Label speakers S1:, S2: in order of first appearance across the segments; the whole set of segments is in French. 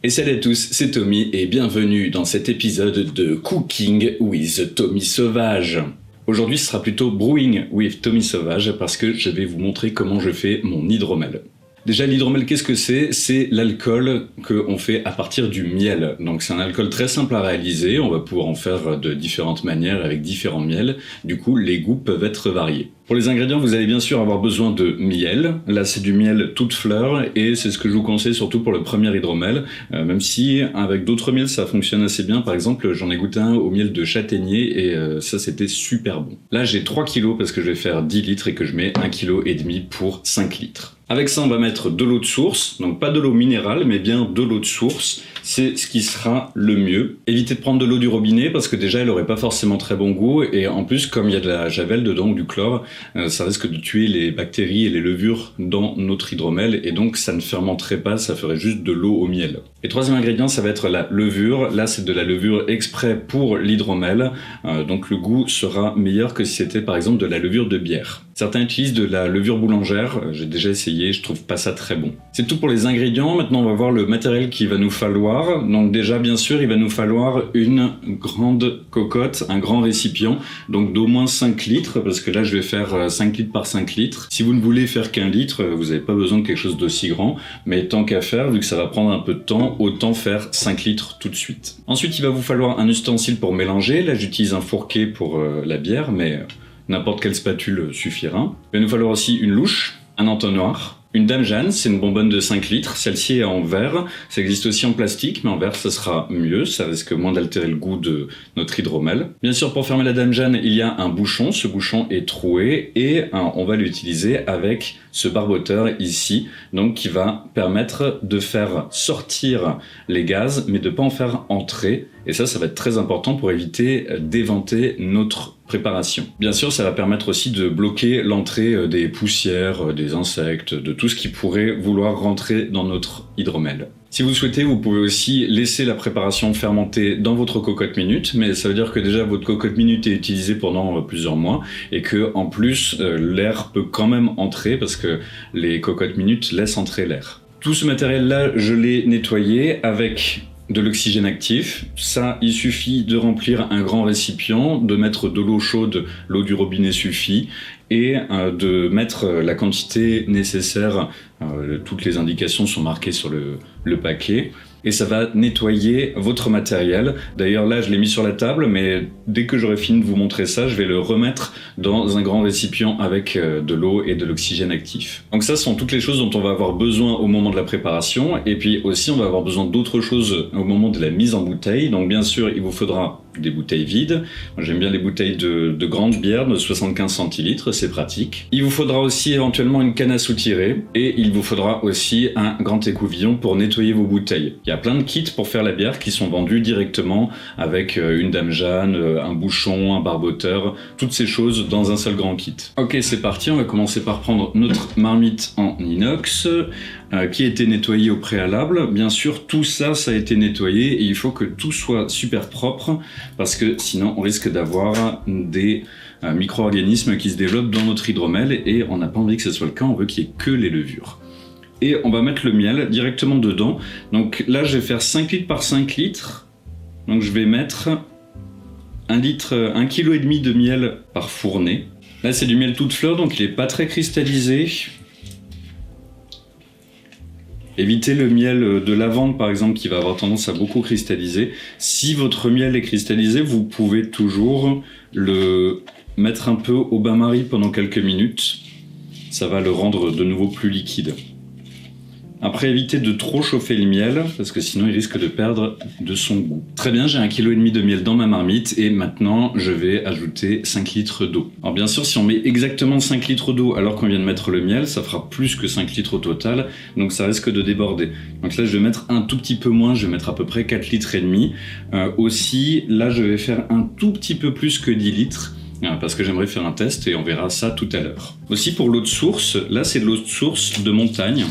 S1: Et salut à tous, c'est Tommy et bienvenue dans cet épisode de Cooking with Tommy Sauvage. Aujourd'hui ce sera plutôt Brewing with Tommy Sauvage parce que je vais vous montrer comment je fais mon hydromel. Déjà l'hydromel qu'est-ce que c'est ? C'est l'alcool qu'on fait à partir du miel. Donc c'est un alcool très simple à réaliser, on va pouvoir en faire de différentes manières avec différents miels. Du coup les goûts peuvent être variés. Pour les ingrédients, vous allez bien sûr avoir besoin de miel. Là, c'est du miel toute fleur et c'est ce que je vous conseille surtout pour le premier hydromel. Même si avec d'autres miels, ça fonctionne assez bien. Par exemple, j'en ai goûté un au miel de châtaignier et ça, c'était super bon. Là, j'ai 3 kilos parce que je vais faire 10 litres et que je mets 1,5 kg pour 5 litres. Avec ça, on va mettre de l'eau de source. Donc pas de l'eau minérale, mais bien de l'eau de source. C'est ce qui sera le mieux. Évitez de prendre de l'eau du robinet parce que déjà, elle aurait pas forcément très bon goût. Et en plus, comme il y a de la javel dedans ou du chlore, ça risque de tuer les bactéries et les levures dans notre hydromel et donc ça ne fermenterait pas, ça ferait juste de l'eau au miel. Et troisième ingrédient, ça va être la levure. Là, c'est de la levure exprès pour l'hydromel, donc le goût sera meilleur que si c'était par exemple de la levure de bière. Certains utilisent de la levure boulangère, j'ai déjà essayé, je trouve pas ça très bon. C'est tout pour les ingrédients, maintenant on va voir le matériel qu'il va nous falloir. Donc déjà, bien sûr, il va nous falloir une grande cocotte, un grand récipient, donc d'au moins 5 litres, parce que là je vais faire 5 litres par 5 litres. Si vous ne voulez faire qu'1 litre, vous n'avez pas besoin de quelque chose d'aussi grand, mais tant qu'à faire, vu que ça va prendre un peu de temps, autant faire 5 litres tout de suite. Ensuite, il va vous falloir un ustensile pour mélanger. Là, j'utilise un fourquet pour la bière, mais n'importe quelle spatule suffira. Il va nous falloir aussi une louche, un entonnoir, une Dame Jeanne, c'est une bonbonne de 5 litres, celle-ci est en verre, ça existe aussi en plastique, mais en verre ça sera mieux, ça risque moins d'altérer le goût de notre hydromel. Bien sûr, pour fermer la Dame Jeanne, il y a un bouchon, ce bouchon est troué, et on va l'utiliser avec ce barboteur ici, donc qui va permettre de faire sortir les gaz, mais de ne pas en faire entrer, et ça va être très important pour éviter d'éventer notre préparation. Bien sûr, ça va permettre aussi de bloquer l'entrée des poussières, des insectes, de tout ce qui pourrait vouloir rentrer dans notre hydromel. Si vous le souhaitez, vous pouvez aussi laisser la préparation fermenter dans votre cocotte minute, mais ça veut dire que déjà votre cocotte minute est utilisée pendant plusieurs mois et que en plus l'air peut quand même entrer parce que les cocottes minutes laissent entrer l'air. Tout ce matériel-là, je l'ai nettoyé avec de l'oxygène actif. Ça, il suffit de remplir un grand récipient, de mettre de l'eau chaude, l'eau du robinet suffit, et de mettre la quantité nécessaire. Toutes les indications sont marquées sur le paquet. Et ça va nettoyer votre matériel. D'ailleurs là je l'ai mis sur la table, mais dès que j'aurai fini de vous montrer ça, je vais le remettre dans un grand récipient avec de l'eau et de l'oxygène actif. Donc ça sont toutes les choses dont on va avoir besoin au moment de la préparation, et puis aussi on va avoir besoin d'autres choses au moment de la mise en bouteille. Donc bien sûr il vous faudra des bouteilles vides. Moi, j'aime bien les bouteilles de grande bière de 75 centilitres, c'est pratique. Il vous faudra aussi éventuellement une canne à soutirer et il vous faudra aussi un grand écouvillon pour nettoyer vos bouteilles. Il y a plein de kits pour faire la bière qui sont vendus directement avec une Dame Jeanne, un bouchon, un barboteur, toutes ces choses dans un seul grand kit. Ok, c'est parti, on va commencer par prendre notre marmite en inox qui a été nettoyée au préalable. Bien sûr, tout ça, ça a été nettoyé et il faut que tout soit super propre parce que sinon on risque d'avoir des micro-organismes qui se développent dans notre hydromel et on n'a pas envie que ce soit le cas, on veut qu'il n'y ait que les levures. Et on va mettre le miel directement dedans. Donc là je vais faire 5 litres par 5 litres. Donc je vais mettre 1,5 kg de miel par fournée. Là c'est du miel toute fleur donc il n'est pas très cristallisé. Évitez le miel de lavande par exemple qui va avoir tendance à beaucoup cristalliser. Si votre miel est cristallisé, vous pouvez toujours le mettre un peu au bain-marie pendant quelques minutes. Ça va le rendre de nouveau plus liquide. Après, évitez de trop chauffer le miel, parce que sinon il risque de perdre de son goût. Très bien, j'ai 1,5 kg de miel dans ma marmite, et maintenant je vais ajouter 5 litres d'eau. Alors bien sûr, si on met exactement 5 litres d'eau alors qu'on vient de mettre le miel, ça fera plus que 5 litres au total, donc ça risque de déborder. Donc là, je vais mettre un tout petit peu moins, je vais mettre à peu près 4 litres et demi. Aussi, là, je vais faire un tout petit peu plus que 10 litres, parce que j'aimerais faire un test, et on verra ça tout à l'heure. Aussi pour l'eau de source, là c'est de l'eau de source de montagne.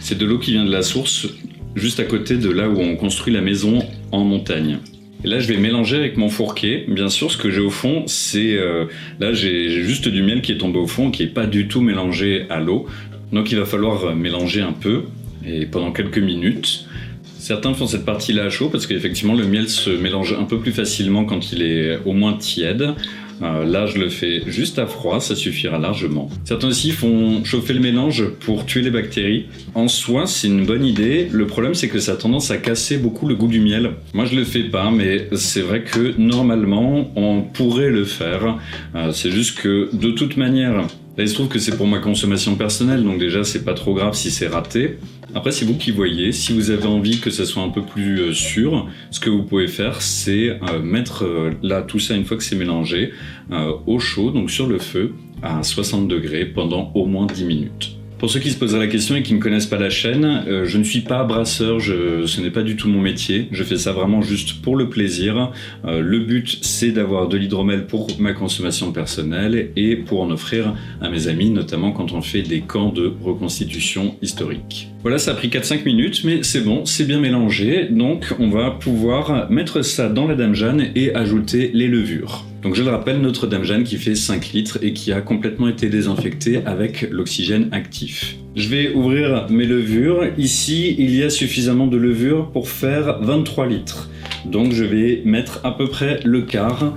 S1: C'est de l'eau qui vient de la source, juste à côté de là où on construit la maison en montagne. Et là, je vais mélanger avec mon fourquet. Bien sûr, ce que j'ai au fond, c'est... là, j'ai juste du miel qui est tombé au fond, qui n'est pas du tout mélangé à l'eau. Donc, il va falloir mélanger un peu, et pendant quelques minutes. Certains font cette partie-là à chaud parce qu'effectivement le miel se mélange un peu plus facilement quand il est au moins tiède. Là, je le fais juste à froid, ça suffira largement. Certains aussi font chauffer le mélange pour tuer les bactéries. En soi, c'est une bonne idée. Le problème, c'est que ça a tendance à casser beaucoup le goût du miel. Moi, je le fais pas, mais c'est vrai que normalement, on pourrait le faire. C'est juste que de toute manière, là, il se trouve que c'est pour ma consommation personnelle, donc déjà, c'est pas trop grave si c'est raté. Après, c'est vous qui voyez. Si vous avez envie que ça soit un peu plus sûr, ce que vous pouvez faire, c'est mettre là tout ça une fois que c'est mélangé au chaud, donc sur le feu, à 60 degrés pendant au moins 10 minutes. Pour ceux qui se poseraient la question et qui ne connaissent pas la chaîne, je ne suis pas brasseur, ce n'est pas du tout mon métier. Je fais ça vraiment juste pour le plaisir. Le but, c'est d'avoir de l'hydromel pour ma consommation personnelle et pour en offrir à mes amis, notamment quand on fait des camps de reconstitution historique. Voilà, ça a pris 4-5 minutes, mais c'est bon, c'est bien mélangé. Donc, on va pouvoir mettre ça dans la Dame Jeanne et ajouter les levures. Donc je le rappelle, notre Dame Jeanne qui fait 5 litres et qui a complètement été désinfectée avec l'oxygène actif. Je vais ouvrir mes levures. Ici, il y a suffisamment de levure pour faire 23 litres. Donc je vais mettre à peu près le quart.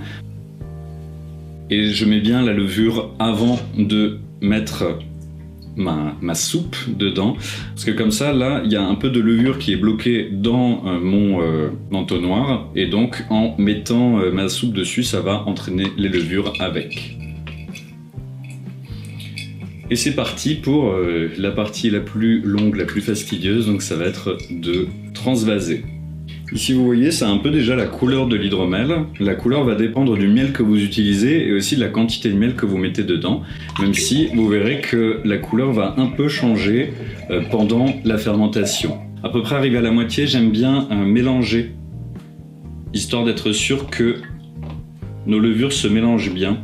S1: Et je mets bien la levure avant de mettre ma soupe dedans, parce que comme ça, là, il y a un peu de levure qui est bloquée dans mon entonnoir, et donc en mettant ma soupe dessus, ça va entraîner les levures avec. Et c'est parti pour la partie la plus longue, la plus fastidieuse, donc ça va être de transvaser. Ici vous voyez, ça a un peu déjà la couleur de l'hydromel. La couleur va dépendre du miel que vous utilisez et aussi de la quantité de miel que vous mettez dedans, même si vous verrez que la couleur va un peu changer pendant la fermentation. À peu près arrivé à la moitié, j'aime bien mélanger, histoire d'être sûr que nos levures se mélangent bien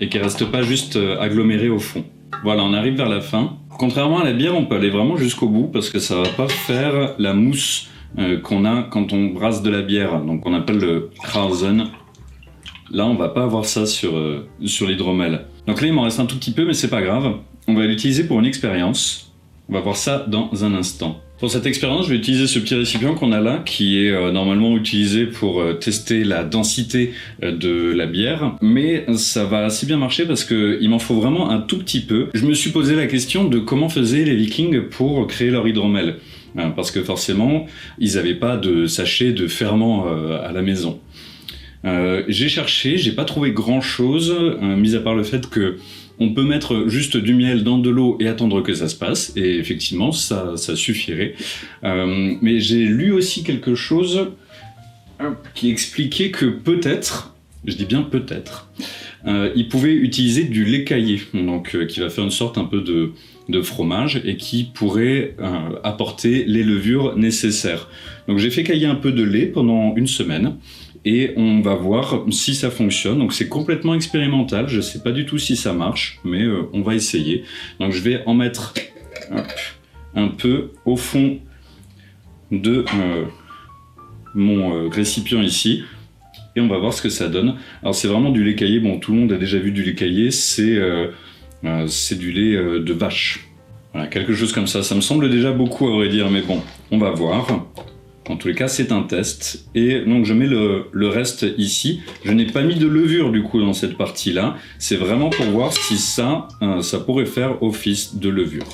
S1: et qu'elles ne restent pas juste agglomérées au fond. Voilà, on arrive vers la fin. Contrairement à la bière, on peut aller vraiment jusqu'au bout parce que ça va pas faire la mousse qu'on a quand on brasse de la bière, donc on appelle le Krausen. Là, on va pas avoir ça sur l'hydromel. Donc là, il m'en reste un tout petit peu, mais c'est pas grave. On va l'utiliser pour une expérience. On va voir ça dans un instant. Pour cette expérience, je vais utiliser ce petit récipient qu'on a là, qui est normalement utilisé pour tester la densité de la bière, mais ça va assez bien marcher parce qu'il m'en faut vraiment un tout petit peu. Je me suis posé la question de comment faisaient les Vikings pour créer leur hydromel, parce que forcément, ils n'avaient pas de sachet de ferment à la maison. J'ai cherché, j'ai pas trouvé grand chose, mis à part le fait que on peut mettre juste du miel dans de l'eau et attendre que ça se passe, et effectivement ça suffirait. Mais j'ai lu aussi quelque chose qui expliquait que peut-être, je dis bien peut-être, ils pouvaient utiliser du lait caillé, donc qui va faire une sorte un peu de fromage et qui pourrait apporter les levures nécessaires. Donc j'ai fait cailler un peu de lait pendant une semaine, et on va voir si ça fonctionne. Donc c'est complètement expérimental, je ne sais pas du tout si ça marche, mais on va essayer. Donc je vais en mettre un peu au fond de mon récipient ici, et on va voir ce que ça donne. Alors c'est vraiment du lait caillé, bon tout le monde a déjà vu du lait caillé, c'est du lait de vache. Voilà, quelque chose comme ça me semble déjà beaucoup à vrai dire, mais bon, on va voir. En tous les cas, c'est un test. Et donc, je mets le reste ici. Je n'ai pas mis de levure, du coup, dans cette partie-là. C'est vraiment pour voir si ça pourrait faire office de levure.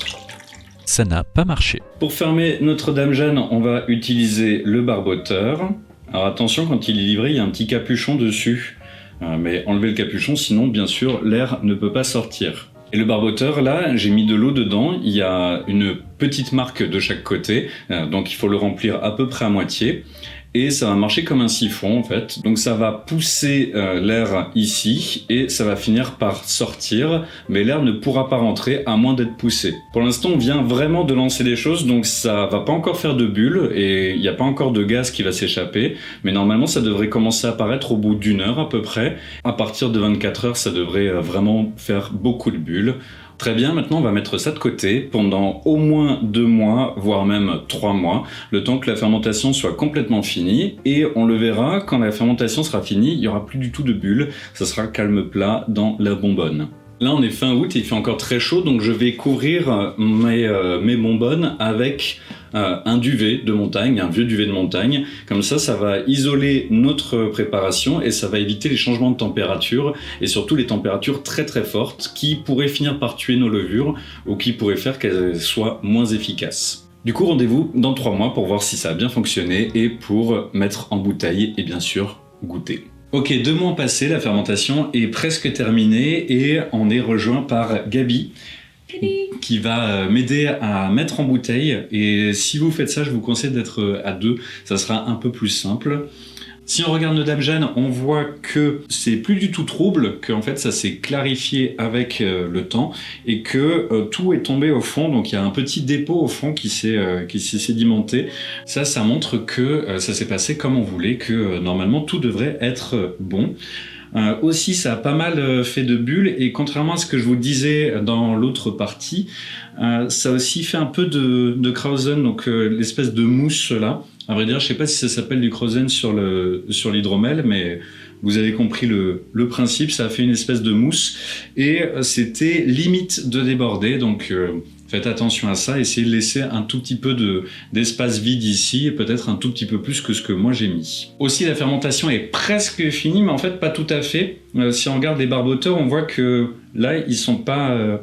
S2: Ça n'a pas marché.
S1: Pour fermer notre Dame Jeanne, on va utiliser le barboteur. Alors attention, quand il est livré, il y a un petit capuchon dessus. Mais enlevez le capuchon, sinon, bien sûr, l'air ne peut pas sortir. Et le barboteur, là, j'ai mis de l'eau dedans, il y a une petite marque de chaque côté, donc il faut le remplir à peu près à moitié, et ça va marcher comme un siphon en fait. Donc ça va pousser l'air ici, et ça va finir par sortir, mais l'air ne pourra pas rentrer à moins d'être poussé. Pour l'instant, on vient vraiment de lancer les choses, donc ça va pas encore faire de bulles, et il n'y a pas encore de gaz qui va s'échapper, mais normalement ça devrait commencer à apparaître au bout d'1 heure à peu près. À partir de 24 heures, ça devrait vraiment faire beaucoup de bulles. Très bien, maintenant on va mettre ça de côté pendant au moins 2 mois, voire même 3 mois, le temps que la fermentation soit complètement finie, et on le verra, quand la fermentation sera finie, il n'y aura plus du tout de bulles, ça sera calme plat dans la bonbonne. Là, on est fin août et il fait encore très chaud, donc je vais couvrir mes bonbonnes avec un duvet de montagne, un vieux duvet de montagne. Comme ça va isoler notre préparation et ça va éviter les changements de température et surtout les températures très très fortes qui pourraient finir par tuer nos levures ou qui pourraient faire qu'elles soient moins efficaces. Du coup, rendez-vous dans 3 mois pour voir si ça a bien fonctionné et pour mettre en bouteille et bien sûr goûter. Ok, 2 mois passés, la fermentation est presque terminée et on est rejoint par Gabi qui va m'aider à mettre en bouteille. Et si vous faites ça, je vous conseille d'être à 2, ça sera un peu plus simple. Si on regarde nos Dame Jeanne, on voit que c'est plus du tout trouble, qu'en fait ça s'est clarifié avec le temps et que tout est tombé au fond, donc il y a un petit dépôt au fond qui s'est sédimenté. Ça montre que ça s'est passé comme on voulait, que normalement tout devrait être bon. Aussi, ça a pas mal fait de bulles et contrairement à ce que je vous disais dans l'autre partie, ça a aussi fait un peu de Krausen, donc l'espèce de mousse là. À vrai dire, je sais pas si ça s'appelle du Krausen sur l'hydromel, mais vous avez compris le principe, ça a fait une espèce de mousse et c'était limite de déborder, donc faites attention à ça, essayez de laisser un tout petit peu d'espace vide ici et peut-être un tout petit peu plus que ce que moi j'ai mis. Aussi, la fermentation est presque finie, mais en fait pas tout à fait. Si on regarde les barboteurs, on voit que là, ils sont pas...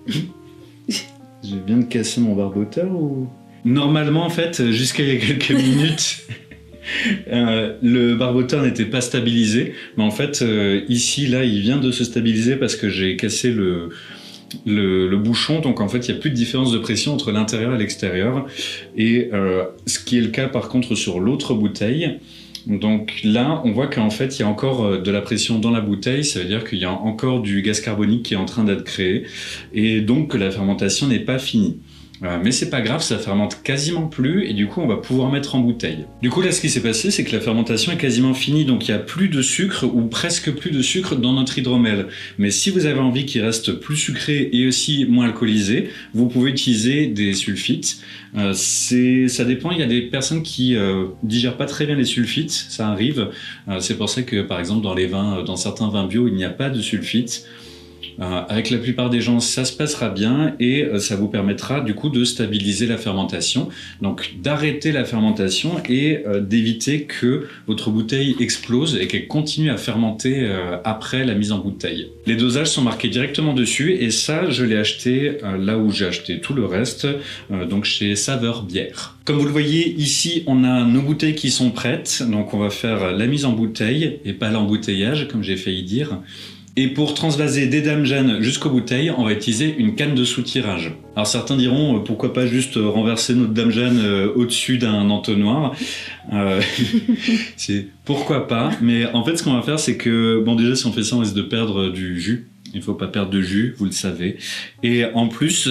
S1: Je viens de casser mon barboteur ou... Normalement, en fait, jusqu'à il y a quelques minutes... le barboteur n'était pas stabilisé, mais en fait ici là il vient de se stabiliser parce que j'ai cassé le bouchon, donc en fait il n'y a plus de différence de pression entre l'intérieur et l'extérieur, et ce qui est le cas par contre sur l'autre bouteille. Donc là on voit qu'en fait il y a encore de la pression dans la bouteille, ça veut dire qu'il y a encore du gaz carbonique qui est en train d'être créé et donc que la fermentation n'est pas finie. Mais c'est pas grave, ça fermente quasiment plus et du coup on va pouvoir mettre en bouteille. Du coup là ce qui s'est passé c'est que la fermentation est quasiment finie, donc il n'y a plus de sucre ou presque plus de sucre dans notre hydromel. Mais si vous avez envie qu'il reste plus sucré et aussi moins alcoolisé, vous pouvez utiliser des sulfites. Ça dépend, il y a des personnes qui digèrent pas très bien les sulfites, ça arrive. C'est pour ça que par exemple dans les vins, dans certains vins bio il n'y a pas de sulfites. Avec la plupart des gens, ça se passera bien et ça vous permettra du coup de stabiliser la fermentation, donc d'arrêter la fermentation et d'éviter que votre bouteille explose et qu'elle continue à fermenter après la mise en bouteille. Les dosages sont marqués directement dessus et ça, je l'ai acheté là où j'ai acheté tout le reste, donc chez Saveur Bière. Comme vous le voyez ici, on a nos bouteilles qui sont prêtes, donc on va faire la mise en bouteille et pas l'embouteillage comme j'ai failli dire. Et pour transvaser des Dame Jeanne jusqu'aux bouteilles, on va utiliser une canne de soutirage. Alors certains diront pourquoi pas juste renverser notre Dame Jeanne au-dessus d'un entonnoir. C'est pourquoi pas, mais en fait ce qu'on va faire c'est que, bon déjà si on fait ça on risque de perdre du jus. Il ne faut pas perdre de jus, vous le savez. Et en plus,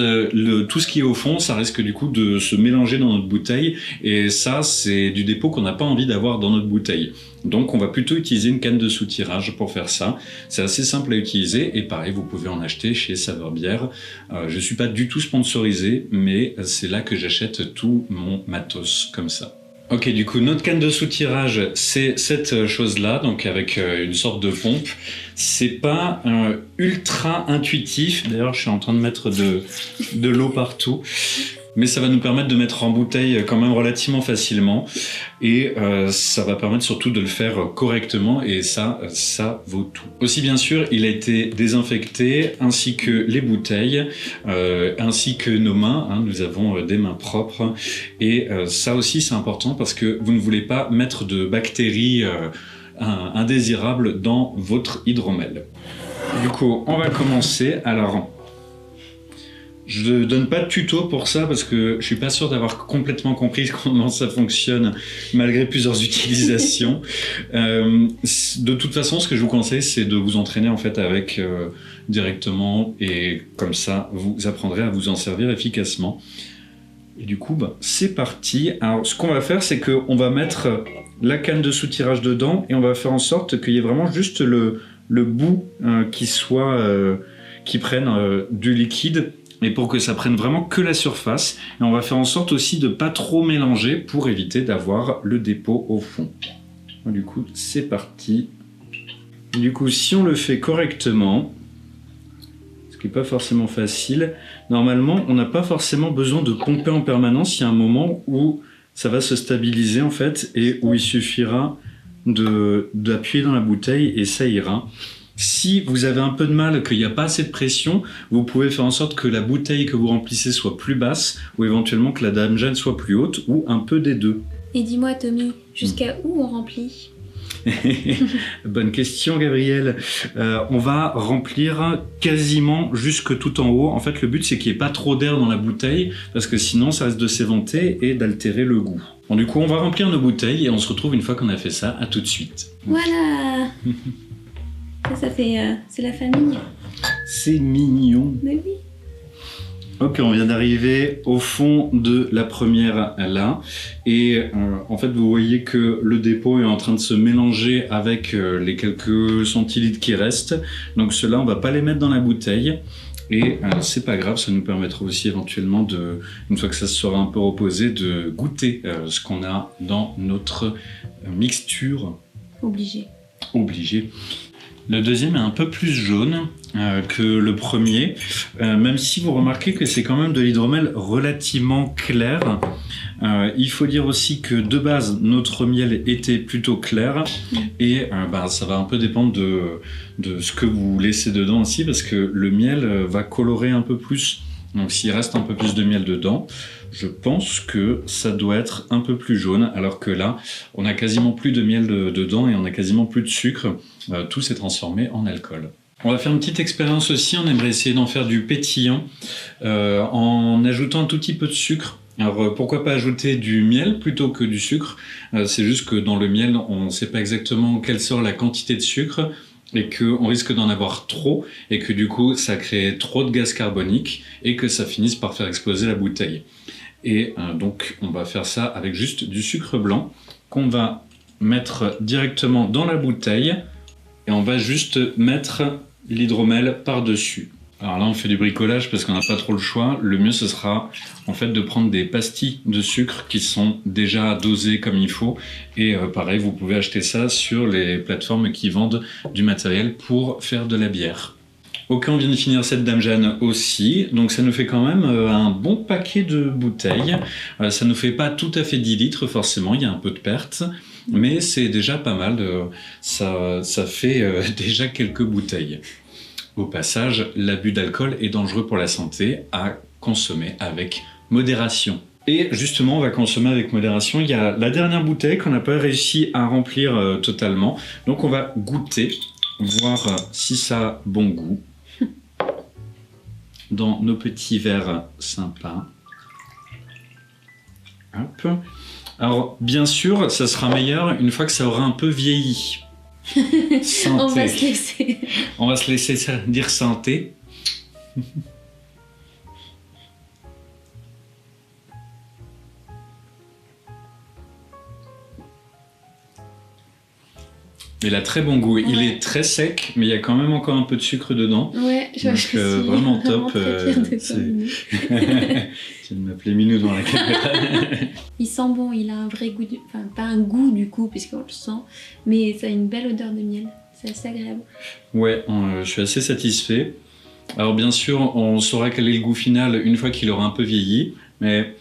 S1: tout ce qui est au fond, ça risque du coup de se mélanger dans notre bouteille. Et ça, c'est du dépôt qu'on n'a pas envie d'avoir dans notre bouteille. Donc on va plutôt utiliser une canne de soutirage pour faire ça. C'est assez simple à utiliser et pareil, vous pouvez en acheter chez Saveur Bière. Je ne suis pas du tout sponsorisé, mais c'est là que j'achète tout mon matos comme ça. Ok, du coup, notre canne de soutirage, c'est cette chose-là, donc avec une sorte de pompe. C'est pas ultra intuitif. D'ailleurs, je suis en train de mettre de l'eau partout. Mais ça va nous permettre de mettre en bouteille quand même relativement facilement. Et ça va permettre surtout de le faire correctement. Et ça vaut tout. Aussi, bien sûr, il a été désinfecté, ainsi que les bouteilles, ainsi que nos mains. Hein, nous avons des mains propres. Et ça aussi, c'est important parce que vous ne voulez pas mettre de bactéries indésirables dans votre hydromel. Du coup, on va commencer. Alors... je ne donne pas de tuto pour ça parce que je suis pas sûr d'avoir complètement compris comment ça fonctionne malgré plusieurs utilisations. De toute façon, ce que je vous conseille, c'est de vous entraîner en fait avec directement et comme ça, vous apprendrez à vous en servir efficacement. Et du coup, c'est parti. Alors, ce qu'on va faire, c'est qu'on va mettre la canne de soutirage dedans et on va faire en sorte qu'il y ait vraiment juste le bout qui prenne du liquide. Et pour que ça prenne vraiment que la surface, et on va faire en sorte aussi de pas trop mélanger pour éviter d'avoir le dépôt au fond. Du coup, c'est parti. Du coup, si on le fait correctement, ce qui n'est pas forcément facile. Normalement, on n'a pas forcément besoin de pomper en permanence. Il y a un moment où ça va se stabiliser en fait et où il suffira d'appuyer dans la bouteille et ça ira. Si vous avez un peu de mal, qu'il n'y a pas assez de pression, vous pouvez faire en sorte que la bouteille que vous remplissez soit plus basse ou éventuellement que la Dame Jeanne soit plus haute ou un peu des deux.
S3: Et dis-moi Tommy, jusqu'à où on remplit?
S1: Bonne question Gabriel. On va remplir quasiment jusque tout en haut. En fait le but c'est qu'il n'y ait pas trop d'air dans la bouteille parce que sinon ça risque de s'éventer et d'altérer le goût. Bon, du coup on va remplir nos bouteilles et on se retrouve une fois qu'on a fait ça. À tout de suite.
S3: Voilà. Ça fait... c'est la famille.
S1: C'est mignon.
S3: Mais oui.
S1: Ok, on vient d'arriver au fond de la première là et en fait vous voyez que le dépôt est en train de se mélanger avec les quelques centilitres qui restent, donc ceux-là on va pas les mettre dans la bouteille et c'est pas grave, ça nous permettra aussi éventuellement une fois que ça se sera un peu reposé, de goûter ce qu'on a dans notre mixture.
S3: Obligé. Le
S1: deuxième est un peu plus jaune que le premier, même si vous remarquez que c'est quand même de l'hydromel relativement clair. Il faut dire aussi que de base, notre miel était plutôt clair et ça va un peu dépendre de ce que vous laissez dedans aussi parce que le miel va colorer un peu plus. Donc s'il reste un peu plus de miel dedans, je pense que ça doit être un peu plus jaune, alors que là, on a quasiment plus de miel dedans et on a quasiment plus de sucre. Tout s'est transformé en alcool. On va faire une petite expérience aussi, on aimerait essayer d'en faire du pétillant en ajoutant un tout petit peu de sucre. Alors pourquoi pas ajouter du miel plutôt que du sucre? C'est juste que dans le miel, on ne sait pas exactement quelle sera la quantité de sucre et qu'on risque d'en avoir trop et que du coup ça crée trop de gaz carbonique et que ça finisse par faire exploser la bouteille. Et donc on va faire ça avec juste du sucre blanc qu'on va mettre directement dans la bouteille et on va juste mettre l'hydromel par-dessus. Alors là on fait du bricolage parce qu'on n'a pas trop le choix. Le mieux ce sera en fait de prendre des pastilles de sucre qui sont déjà dosées comme il faut et pareil vous pouvez acheter ça sur les plateformes qui vendent du matériel pour faire de la bière. Ok, on vient de finir cette Dame Jeanne aussi, donc ça nous fait quand même un bon paquet de bouteilles. Ça nous fait pas tout à fait 10 litres forcément, il y a un peu de perte, mais c'est déjà pas mal, ça fait déjà quelques bouteilles. Au passage, l'abus d'alcool est dangereux pour la santé, à consommer avec modération. Et justement, on va consommer avec modération. Il y a la dernière bouteille qu'on n'a pas réussi à remplir totalement, donc on va goûter, voir si ça a bon goût. Dans nos petits verres sympas. Hop. Alors, bien sûr, ça sera meilleur une fois que ça aura un peu vieilli. Santé.
S3: On va se laisser.
S1: On va se laisser dire santé. Il a très bon goût. Ouais. Il est très sec, mais il y a quand même encore un peu de sucre dedans.
S3: Ouais, je
S1: donc
S3: suis
S1: vraiment top.
S3: Tu
S1: viens de m'appeler Minou dans la caméra.
S3: Il sent bon, il a un vrai goût, enfin pas un goût du coup, puisqu'on le sent, mais ça a une belle odeur de miel. C'est assez agréable.
S1: Ouais, je suis assez satisfait. Alors bien sûr, on saura quel est le goût final une fois qu'il aura un peu vieilli, mais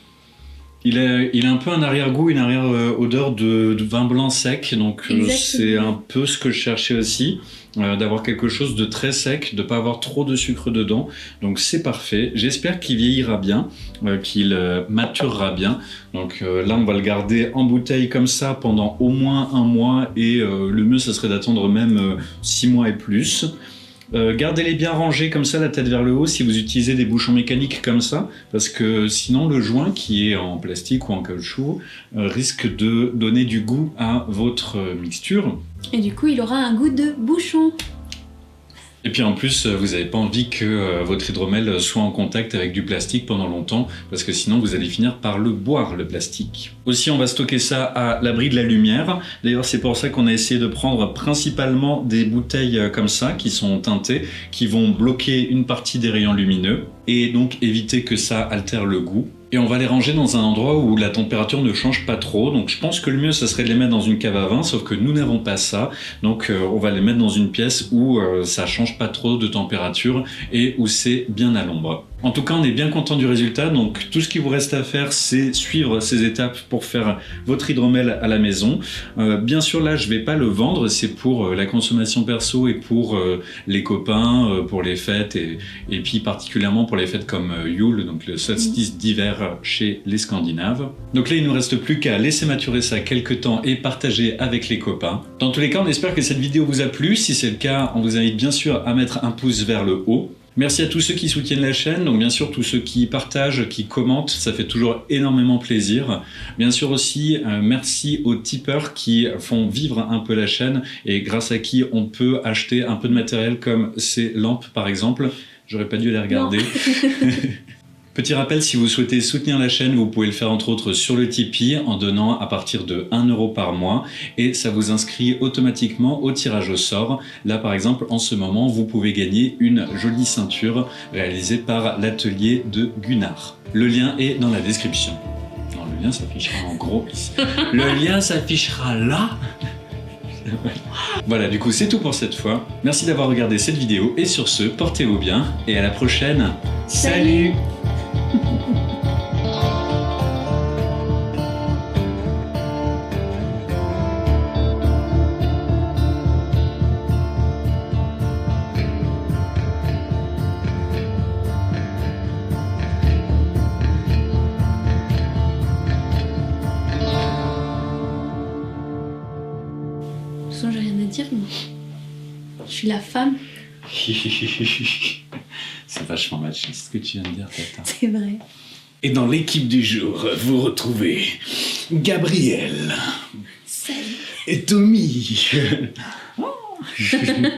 S1: il a un peu un arrière-goût, une arrière-odeur de vin blanc sec, donc c'est un peu ce que je cherchais aussi, d'avoir quelque chose de très sec, de ne pas avoir trop de sucre dedans, donc c'est parfait. J'espère qu'il vieillira bien, qu'il maturera bien, donc là on va le garder en bouteille comme ça pendant au moins 1 mois, et le mieux ça serait d'attendre même 6 mois et plus. Gardez-les bien rangés comme ça, la tête vers le haut, si vous utilisez des bouchons mécaniques comme ça, parce que sinon le joint qui est en plastique ou en caoutchouc risque de donner du goût à votre mixture.
S3: Et du coup il aura un goût de bouchon.
S1: Et puis en plus, vous n'avez pas envie que votre hydromel soit en contact avec du plastique pendant longtemps, parce que sinon vous allez finir par le boire, le plastique. Aussi, on va stocker ça à l'abri de la lumière. D'ailleurs, c'est pour ça qu'on a essayé de prendre principalement des bouteilles comme ça, qui sont teintées, qui vont bloquer une partie des rayons lumineux, et donc éviter que ça altère le goût. Et on va les ranger dans un endroit où la température ne change pas trop. Donc je pense que le mieux, ça serait de les mettre dans une cave à vin, sauf que nous n'avons pas ça. Donc on va les mettre dans une pièce où ça change pas trop de température et où c'est bien à l'ombre. En tout cas, on est bien content du résultat. Donc tout ce qui vous reste à faire, c'est suivre ces étapes pour faire votre hydromel à la maison. Bien sûr, là, je vais pas le vendre. C'est pour la consommation perso et pour les copains, pour les fêtes et puis particulièrement pour les fêtes comme Yule, donc le solstice d'hiver chez les Scandinaves. Donc là, il nous reste plus qu'à laisser maturer ça quelques temps et partager avec les copains. Dans tous les cas, on espère que cette vidéo vous a plu. Si c'est le cas, on vous invite bien sûr à mettre un pouce vers le haut. Merci à tous ceux qui soutiennent la chaîne, donc bien sûr tous ceux qui partagent, qui commentent, ça fait toujours énormément plaisir. Bien sûr aussi, merci aux tipeurs qui font vivre un peu la chaîne et grâce à qui on peut acheter un peu de matériel comme ces lampes par exemple. J'aurais pas dû les regarder. Petit rappel, si vous souhaitez soutenir la chaîne, vous pouvez le faire entre autres sur le Tipeee en donnant à partir de 1 € par mois et ça vous inscrit automatiquement au tirage au sort. Là par exemple, en ce moment, vous pouvez gagner une jolie ceinture réalisée par l'atelier de Gunnar. Le lien est dans la description. Non, le lien s'affichera en gros ici. Le lien s'affichera là. Voilà, du coup c'est tout pour cette fois. Merci d'avoir regardé cette vidéo et sur ce, portez-vous bien et à la prochaine. Salut.
S3: De toute façon, j'ai rien à dire, moi. Je suis la femme.
S1: C'est vachement machiste ce que tu viens de dire, Tata.
S3: C'est vrai.
S1: Et dans l'équipe du jour, vous retrouvez Gabriel
S3: Salut.
S1: et Tommy.